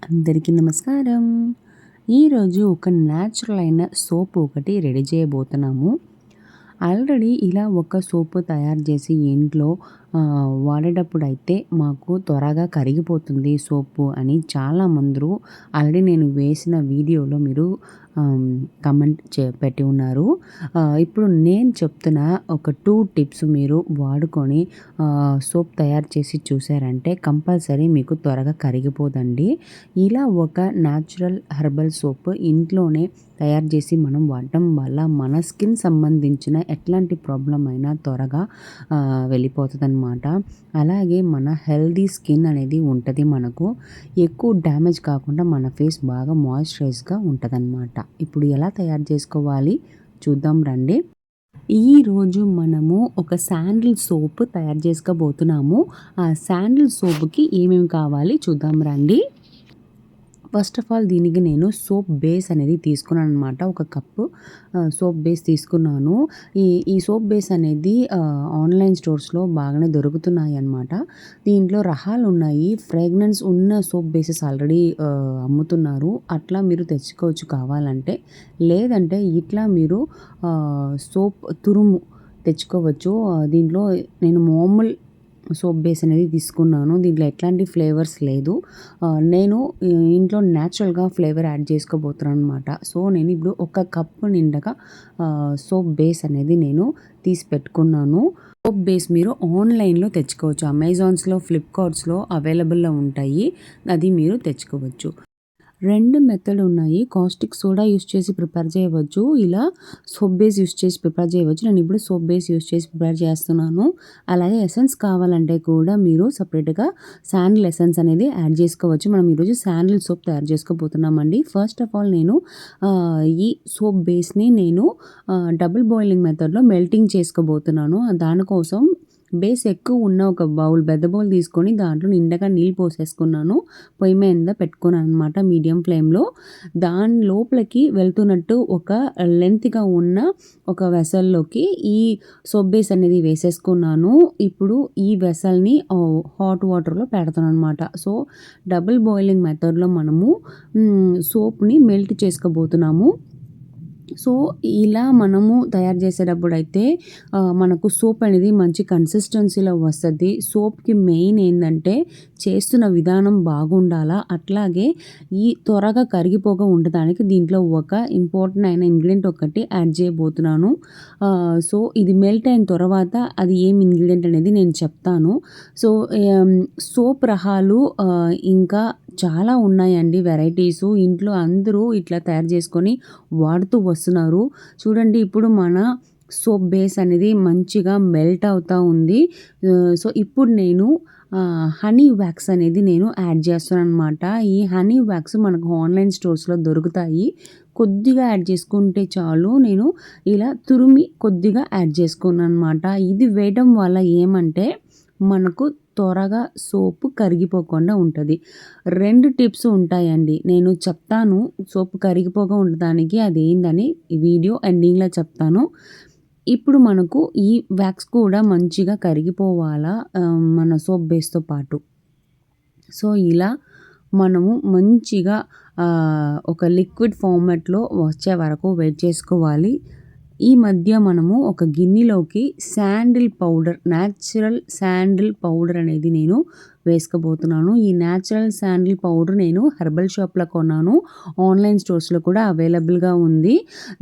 అందరికీ నమస్కారం. ఈరోజు ఒక న్యాచురల్ అయిన సోప్ ఒకటి రెడీ చేయబోతున్నాము. ఆల్రెడీ ఇలా ఒక సోపు తయారు చేసి ఇంట్లో వాడేటప్పుడైతే మాకు త్వరగా కరిగిపోతుంది సోపు అని చాలామందరు ఆల్రెడీ నేను వేసిన వీడియోలో మీరు కమెంట్ పెట్టి ఉన్నారు. ఇప్పుడు నేను చెప్తున్న ఒక 2 టిప్స్ మీరు వాడుకొని సోప్ తయారు చేసి చూసారంటే కంపల్సరీ మీకు త్వరగా కరిగిపోదండి. ఇలా ఒక న్యాచురల్ హెర్బల్ సోప్ ఇంట్లోనే తయారు చేసి మనం వాడటం వల్ల మన స్కిన్ సంబంధించిన ఎట్లాంటి ప్రాబ్లం అయినా త్వరగా వెళ్ళిపోతుందన్నమాట. అలాగే మన హెల్దీ స్కిన్ అనేది ఉంటుంది. మనకు ఎక్కువ డ్యామేజ్ కాకుండా మన ఫేస్ బాగా మాయిశ్చరైజ్గా ఉంటుందన్నమాట. ఇప్పుడు ఎలా తయారు చేసుకోవాలి చూద్దాం రండి. ఈరోజు మనము ఒక శాండిల్ సోప్ తయారు చేసుకోబోతున్నాము. ఆ శాండిల్ సోప్కి ఏమేమి కావాలి చూద్దాం రండి. ఫస్ట్ ఆఫ్ ఆల్ దీనికి నేను సోప్ బేస్ అనేది తీసుకున్నాను అనమాట. ఒక కప్పు సోప్ బేస్ తీసుకున్నాను. ఈ సోప్ బేస్ అనేది ఆన్లైన్ స్టోర్స్లో బాగానే దొరుకుతున్నాయి అన్నమాట. దీంట్లో రకాలు ఉన్నాయి. ఫ్రేగ్రెన్స్ ఉన్న సోప్ బేసెస్ ఆల్రెడీ అమ్ముతున్నారు. అట్లా మీరు తెచ్చుకోవచ్చు కావాలంటే. లేదంటే ఇట్లా మీరు సోప్ తురుము తెచ్చుకోవచ్చు. దీంట్లో నేను మామూలు సోప్ బేస్ అనేది తీసుకున్నాను. దీంట్లో ఎట్లాంటి ఫ్లేవర్స్ లేదు. నేను ఇంట్లో న్యాచురల్గా ఫ్లేవర్ యాడ్ చేసుకోబోతున్నాను అనమాట. సో నేను ఇప్పుడు ఒక కప్పు నిండగా సోప్ బేస్ అనేది నేను తీసి పెట్టుకున్నాను. సోప్ బేస్ మీరు ఆన్లైన్లో తెచ్చుకోవచ్చు. అమెజాన్స్లో, ఫ్లిప్కార్ట్స్లో అవైలబుల్లో ఉంటాయి. అది మీరు తెచ్చుకోవచ్చు. 2 మెథడ్ ఉన్నాయి. కాస్టిక్ సోడా యూస్ చేసి ప్రిపేర్ చేయవచ్చు. ఇలా సోప్ బేస్ యూస్ చేసి ప్రిపేర్ చేయవచ్చు. నేను ఇప్పుడు సోప్ బేస్ యూస్ చేసి ప్రిపేర్ చేస్తున్నాను. అలాగే ఎసెన్స్ కావాలంటే కూడా మీరు సపరేట్గా శాండిల్ ఎసెన్స్ అనేది యాడ్ చేసుకోవచ్చు. మనం ఈరోజు శాండిల్ సోప్ తయారు చేసుకోబోతున్నామండి. ఫస్ట్ ఆఫ్ ఆల్ నేను ఈ సోప్ బేస్ని నేను డబుల్ బాయిలింగ్ మెథడ్లో మెల్టింగ్ చేసుకోబోతున్నాను. దానికోసం బేస్ ఎక్కువ ఉన్న ఒక పెద్ద బౌల్ తీసుకొని దాంట్లో నిండగా నీళ్ళు పోసేసుకున్నాను. పొయ్యి మీద పెట్టుకున్నాను అనమాట మీడియం ఫ్లేమ్లో. దాని లోపలికి వెళ్తున్నట్టు ఒక లెంత్గా ఉన్న ఒక వెసల్లోకి ఈ సోప్ బేస్ అనేది వేసేసుకున్నాను. ఇప్పుడు ఈ వెసల్ని హాట్ వాటర్లో పెడతాను అనమాట. సో డబుల్ బాయిలింగ్ మెథడ్లో మనము సోప్ని మెల్ట్ చేసుకోబోతున్నాము. సో ఇలా మనము తయారు చేసేటప్పుడు అయితే మనకు సోప్ అనేది మంచి కన్సిస్టెన్సీలో వస్తుంది. సోప్కి మెయిన్ ఏంటంటే చేస్తున్న విధానం బాగుండాలా. అట్లాగే ఈ త్వరగా కరిగిపోగా ఉండడానికి దీంట్లో ఒక ఇంపార్టెంట్ అయిన ఇంగ్రీడియంట్ ఒకటి యాడ్ చేయబోతున్నాను. సో ఇది మెల్ట్ అయిన తర్వాత అది ఏం ఇంగ్రీడియంట్ అనేది నేను చెప్తాను. సో సోప్ రకాలు ఇంకా చాలా ఉన్నాయండి వెరైటీసు. ఇంట్లో అందరూ ఇట్లా తయారు చేసుకొని వాడుతూ వస్తున్నారు. చూడండి ఇప్పుడు మన సోప్ బేస్ అనేది మంచిగా మెల్ట్ అవుతూ ఉంది. సో ఇప్పుడు నేను హనీ వ్యాక్స్ అనేది నేను యాడ్ చేస్తున్నాను అనమాట. ఈ హనీ వ్యాక్స్ మనకు ఆన్లైన్ స్టోర్స్లో దొరుకుతాయి. కొద్దిగా యాడ్ చేసుకుంటే చాలు. నేను ఇలా తురిమి కొద్దిగా యాడ్ చేసుకున్నాను అనమాట. ఇది వేయడం వల్ల ఏమంటే మనకు త్వరగా సోపు కరిగిపోకుండా ఉంటుంది. 2 టిప్స్ ఉంటాయండి. నేను చెప్తాను సోపు కరిగిపోగా ఉండడానికి అదేందని వీడియో ఎండింగ్లో చెప్తాను. ఇప్పుడు మనకు ఈ వ్యాక్స్ కూడా మంచిగా కరిగిపోవాలా మన సోప్ బేస్తో పాటు. సో ఇలా మనము మంచిగా ఒక లిక్విడ్ ఫార్మాట్లో వచ్చే వరకు వెయిట్ చేసుకోవాలి. ఈ మధ్య మనము ఒక గిన్నెలోకి sandal powder, natural sandal powder అనేది నేను వేసుకోబోతున్నాను. ఈ న్యాచురల్ శాండిల్ పౌడర్ నేను హెర్బల్ షాప్లో కొన్నాను. ఆన్లైన్ స్టోర్స్లో కూడా అవైలబుల్గా ఉంది.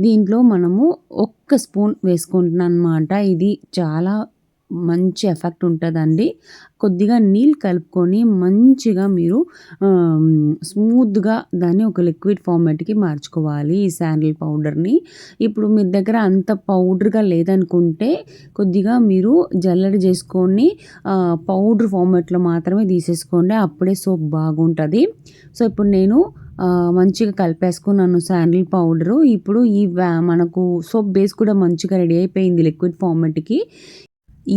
దీంట్లో మనము 1 స్పూన్ వేసుకుంటున్నాను అనమాట. ఇది చాలా మంచి ఎఫెక్ట్ ఉంటుందండి. కొద్దిగా నీళ్ళు కలుపుకొని మంచిగా మీరు స్మూత్గా దాన్ని ఒక లిక్విడ్ ఫార్మాట్కి మార్చుకోవాలి ఈ శాండిల్ పౌడర్ని. ఇప్పుడు మీ దగ్గర అంత పౌడర్గా లేదనుకుంటే కొద్దిగా మీరు జల్లెడ చేసుకొని పౌడర్ ఫార్మాట్లో మాత్రమే తీసేసుకోండి. అప్పుడే సోప్ బాగుంటుంది. సో ఇప్పుడు నేను మంచిగా కలిపేసుకున్నాను శాండిల్ పౌడరు. ఇప్పుడు మనకు సోప్ బేస్ కూడా మంచిగా రెడీ అయిపోయింది లిక్విడ్ ఫార్మాట్కి.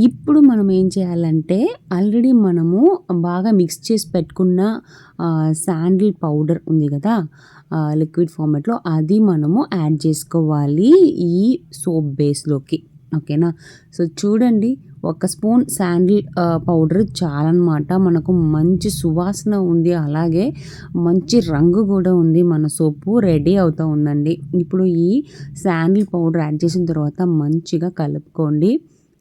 ఇప్పుడు మనం ఏం చేయాలంటే ఆల్రెడీ మనము బాగా మిక్స్ చేసి పెట్టుకున్న శాండిల్ పౌడర్ ఉంది కదా లిక్విడ్ ఫార్మాట్లో, అది మనము యాడ్ చేసుకోవాలి ఈ సోప్ బేస్లోకి. ఓకేనా. సో చూడండి, ఒక స్పూన్ శాండిల్ పౌడర్ చాలన్నమాట. మనకు మంచి సువాసన ఉంది, అలాగే మంచి రంగు కూడా ఉంది. మన సోపు రెడీ అవుతూ ఉందండి. ఇప్పుడు ఈ శాండిల్ పౌడర్ యాడ్ చేసిన తర్వాత మంచిగా కలుపుకోండి.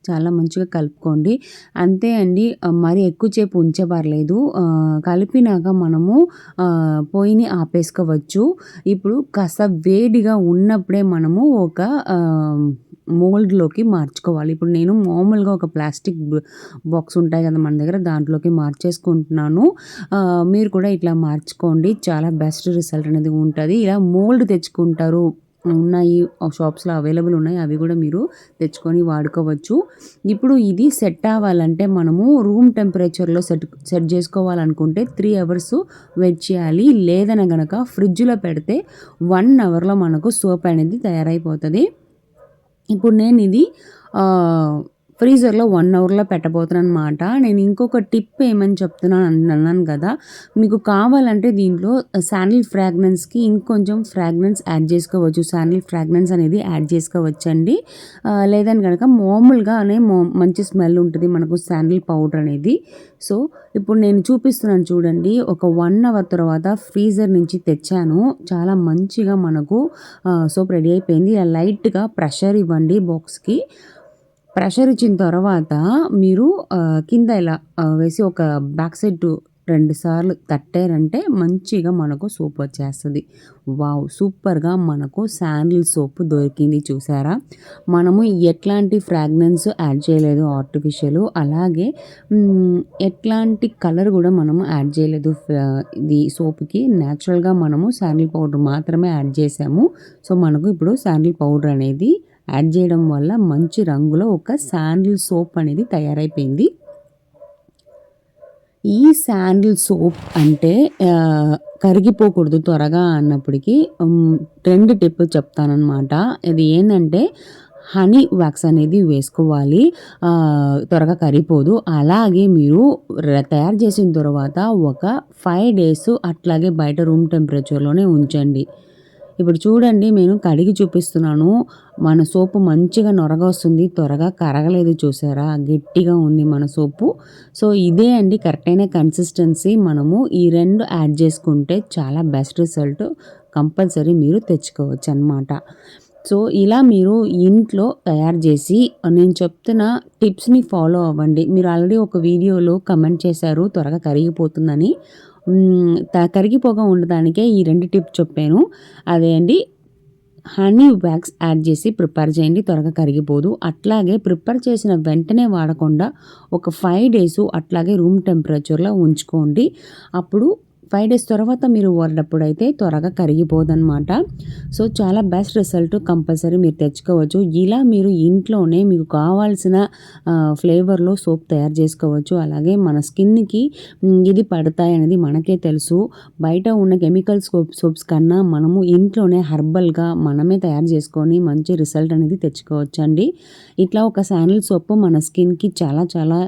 చాలా మంచిగా కలుపుకోండి. అంతే అండి. మరి ఎక్కువసేపు ఉంచబడలేదు. కలిపినాక మనము పొయ్యిని ఆపేసుకోవచ్చు. ఇప్పుడు కాస్త వేడిగా ఉన్నప్పుడే మనము ఒక మోల్డ్‌లోకి మార్చుకోవాలి. ఇప్పుడు నేను మామూలుగా ఒక ప్లాస్టిక్ బాక్స్ ఉంటాయి కదా మన దగ్గర, దాంట్లోకి మార్చేసుకుంటున్నాను. మీరు కూడా ఇట్లా మార్చుకోండి. చాలా బెస్ట్ రిజల్ట్ అనేది ఉంటది. ఇలా మోల్డ్ తెచ్చుకుంటారు, ఉన్నాయి షాప్స్‌లో అవైలబుల్ ఉన్నాయి. అవి కూడా మీరు తెచ్చుకొని వాడుకోవచ్చు. ఇప్పుడు ఇది సెట్ అవ్వాలంటే మనము రూమ్ టెంపరేచర్‌లో సెట్ చేసుకోవాలనుకుంటే 3 అవర్స్ వెయిట్ చేయాలి. లేదన గనక ఫ్రిడ్జ్‌లో పెడితే 1 అవర్‌లో మనకు సోప్ అనేది తయారైపోతది. ఇప్పుడు నేను ఇది ఫ్రీజర్‌లో 1 అవర్‌లో పెట్టబోతున్నాననమాట. నేను ఇంకొక టిప్ ఏమని చెప్తున్నాను అన్నాను కదా! మీకు కావాలంటే దీంట్లో శాండిల్ ఫ్రాగ్రెన్స్‌కి ఇంకొంచెం ఫ్రాగ్రెన్స్ యాడ్ చేసుకోవచ్చు. శాండిల్ ఫ్రాగ్రెన్స్ అనేది యాడ్ చేసుకోవచ్చండి. లేదని గనక మామూలుగానే మంచి స్మెల్ ఉంటుంది మనకు శాండిల్ పౌడర్ అనేది. సో, ఇప్పుడు నేను చూపిస్తున్నాను చూడండి. ఒక 1 అవర్ తర్వాత ఫ్రీజర్ నుంచి తెచ్చాను. చాలా మంచిగా మనకు సోప్ రెడీ అయిపోయింది. ఇలా లైట్‌గా ప్రెషర్ ఇవ్వండి బాక్స్‌కి. ప్రెషర్ ఇచ్చిన తర్వాత మీరు కింద ఇలా వేసి ఒక బ్యాక్ సైడ్ 2 సార్లు తట్టారంటే మంచిగా మనకు సోప్ వచ్చేస్తది. వావ్! సూపర్‌గా మనకు శాండిల్ సోప్ దొరికింది చూసారా? మనము ఎట్లాంటి ఫ్రాగ్రెన్స్ యాడ్ చేయలేదు ఆర్టిఫిషియల్. అలాగే ఎట్లాంటి కలర్ కూడా మనము యాడ్ చేయలేదు. ఇది సోప్‌కి నేచురల్‌గా మనము శాండిల్ పౌడర్ మాత్రమే యాడ్ చేసాము. సో, మనకు ఇప్పుడు శాండిల్ పౌడర్ అనేది యాడ్ చేయడం వల్ల మంచి రంగులో ఒక శాండిల్ సోప్ అనేది తయారైపోయింది. ఈ శాండిల్ సోప్ అంటే కరిగిపోకూడదు త్వరగా అన్నప్పటికీ 2 టిప్పులు చెప్తాననమాట. ఇది ఏంటంటే హనీ వ్యాక్స్ అనేది వేసుకోవాలి. త్వరగా కరిగిపోదు. అలాగే మీరు తయారు చేసిన తర్వాత ఒక 5 డేస్ అట్లాగే బయట రూమ్ టెంపరేచర్‌లోనే ఉంచండి. ఇప్పుడు చూడండి, నేను కడిగి చూపిస్తున్నాను. మన సోపు మంచిగా నొరగా వస్తుంది. త్వరగా కరగలేదు చూసారా? గట్టిగా ఉంది మన సోపు. సో, ఇదే అండి కరెక్ట్ అయిన కన్సిస్టెన్సీ. మనము ఈ 2 యాడ్ చేసుకుంటే చాలా బెస్ట్ రిజల్ట్ కంపల్సరీ మీరు తెచ్చుకోవచ్చనమాట. సో, ఇలా మీరు ఇంట్లో తయారు చేసి నేను చెప్తున్న టిప్స్‌ని ఫాలో అవ్వండి. మీరు ఆల్రెడీ ఒక వీడియోలో కమెంట్ చేశారు త్వరగా కరిగిపోతుందని. కరిగిపోగా ఉండడానికే ఈ 2 టిప్స్ చెప్పాను. అదే అండి, హనీ వ్యాక్స్ యాడ్ చేసి ప్రిపేర్ చేయండి, త్వరగా కరిగిపోదు. అట్లాగే ప్రిపేర్ చేసిన వెంటనే వాడకుండా ఒక 5 డేస్ అట్లాగే రూమ్ టెంపరేచర్‌లో ఉంచుకోండి. అప్పుడు 5 డేస్ తర్వాత మీరు వాడేటప్పుడైతే త్వరగా కరిగిపోదనమాట. సో, చాలా బెస్ట్ రిజల్ట్ కంపల్సరీ మీరు తెచ్చుకోవచ్చు. ఇలా మీరు ఇంట్లోనే మీకు కావాల్సిన ఫ్లేవర్‌లో సోప్ తయారు చేసుకోవచ్చు. అలాగే మన స్కిన్‌కి ఇది పడతాయనేది మనకే తెలుసు. బయట ఉన్న కెమికల్ సోప్స్ కన్నా మనము ఇంట్లోనే హెర్బల్‌గా మనమే తయారు చేసుకొని మంచి రిజల్ట్ అనేది తెచ్చుకోవచ్చండి. ఇట్లా ఒక శాండిల్ సోప్ మన స్కిన్‌కి చాలా చాలా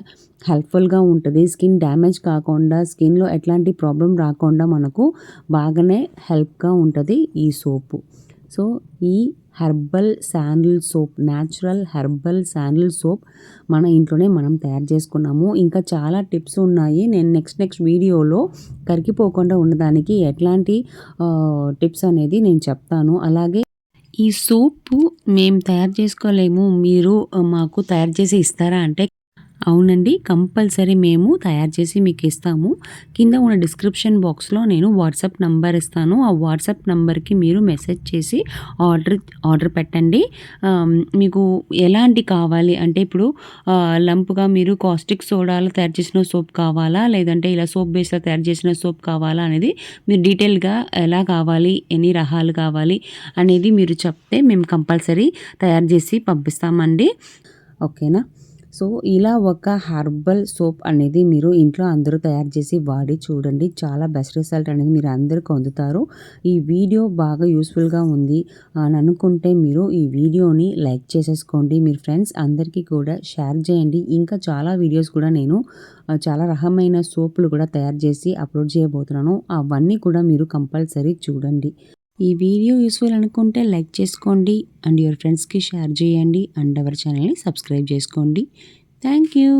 హెల్ప్‌ఫుల్‌గా ఉంటది. స్కిన్ డ్యామేజ్ కాకుండా, స్కిన్‌లో ఎట్లాంటి ప్రాబ్లమ్ రాకుండా మనకు బాగానే హెల్ప్‌గా ఉంటది ఈ సోపు. సో, ఈ herbal sandal soap, natural herbal sandal soap మన ఇంట్లోనే మనం తయారు చేసుకున్నాము. ఇంకా చాలా టిప్స్ ఉన్నాయి. నేను నెక్స్ట్ వీడియోలో కరిగిపోకుండా ఉండడానికి ఎట్లాంటి టిప్స్ అనేది నేను చెప్తాను. అలాగే ఈ సోపు మేము తయారు చేసుకోలేము, మీరు మాకు తయారు చేసి ఇస్తారా అంటే, అవునండి, కంపల్సరీ మేము తయారు చేసి మీకు ఇస్తాము. కింద ఉన్న డిస్క్రిప్షన్ బాక్స్‌లో నేను వాట్సాప్ నంబర్ ఇస్తాను. ఆ వాట్సాప్ నంబర్‌కి మీరు మెసేజ్ చేసి ఆర్డర్ పెట్టండి. మీకు ఎలాంటి కావాలి అంటే, ఇప్పుడు లంప్‌గా మీరు కాస్టిక్ సోడాలో తయారు చేసిన సోప్ కావాలా? లేదంటే ఇలా సోప్ బేస్‌లో తయారు చేసిన సోప్ కావాలా? అనేది మీరు డీటెయిల్‌గా ఎలా కావాలి, ఎన్ని రకాలు కావాలి అనేది మీరు చెప్తే మేము కంపల్సరీ తయారు చేసి పంపిస్తామండి. ఓకేనా? సో, ఇలా ఒక హెర్బల్ సోప్ అనేది మీరు ఇంట్లో అందరూ తయారు చేసి వాడి చూడండి. చాలా బెస్ట్ రిజల్ట్ అనేది మీరు అందరూ పొందుతారు. ఈ వీడియో బాగా యూస్‌ఫుల్‌గా ఉంది అని అనుకుంటే మీరు ఈ వీడియోని లైక్ చేసేసుకోండి. మీరు ఫ్రెండ్స్ అందరికీ కూడా షేర్ చేయండి. ఇంకా చాలా వీడియోస్ కూడా నేను చాలా రకమైన సోపులు కూడా తయారు చేసి అప్లోడ్ చేయబోతున్నాను. అవన్నీ కూడా మీరు కంపల్సరీ చూడండి. ఈ వీడియో యూస్ఫుల్ అనుకుంటే లైక్ చేసుకోండి అండ్ యువర్ ఫ్రెండ్స్కి షేర్ చేయండి అండ్ అవర్ ఛానల్ని సబ్స్క్రైబ్ చేసుకోండి. Thank you.